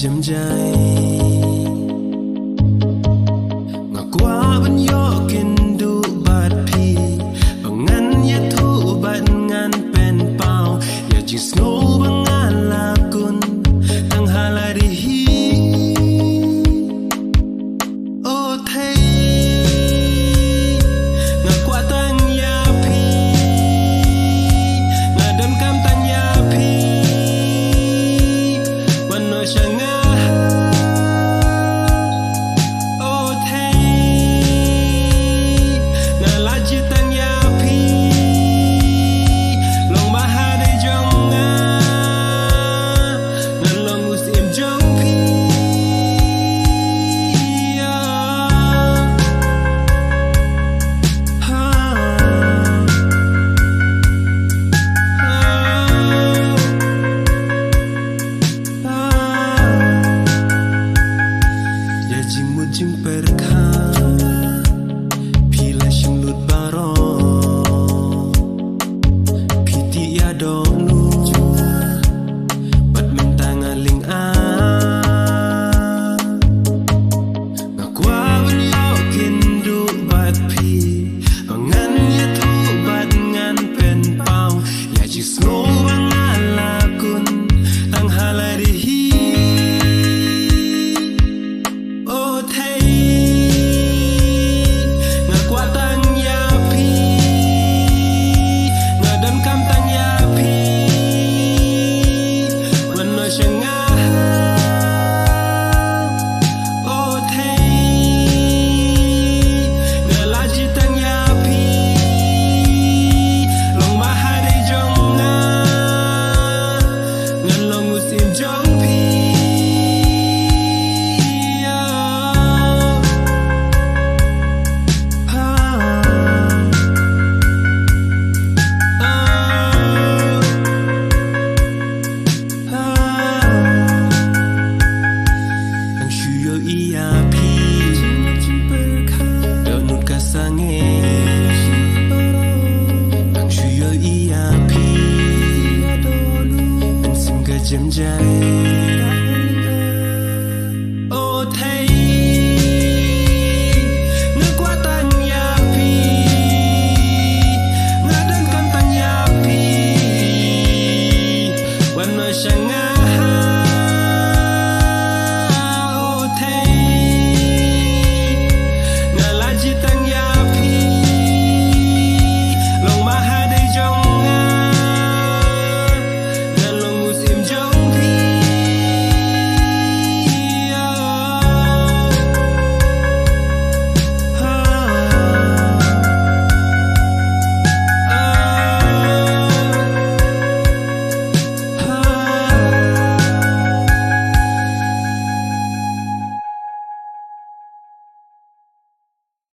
chấm dài ngã qua vẫn yo kinh du bát pi bằng ngăn ya thu ban ngăn pen pao ya chỉ snow bằng ngăn la kun tăng halari hi oh thay ngã qua tăng ya pi ngã đâm cam tăng ya piวันน้อยช่างงาโอ้เทน่ารักจิตตังยาพีลองมาหาได้จงงางั้นลองอุสเอ็มจงพีJing perka pila shing lut baro piti ya do nu bat mentang aling a na kwa wan yo kin du bat pi ngan ya thu bat ngan pen pau ya ji snow bang ala kun tang halari hi chấm dài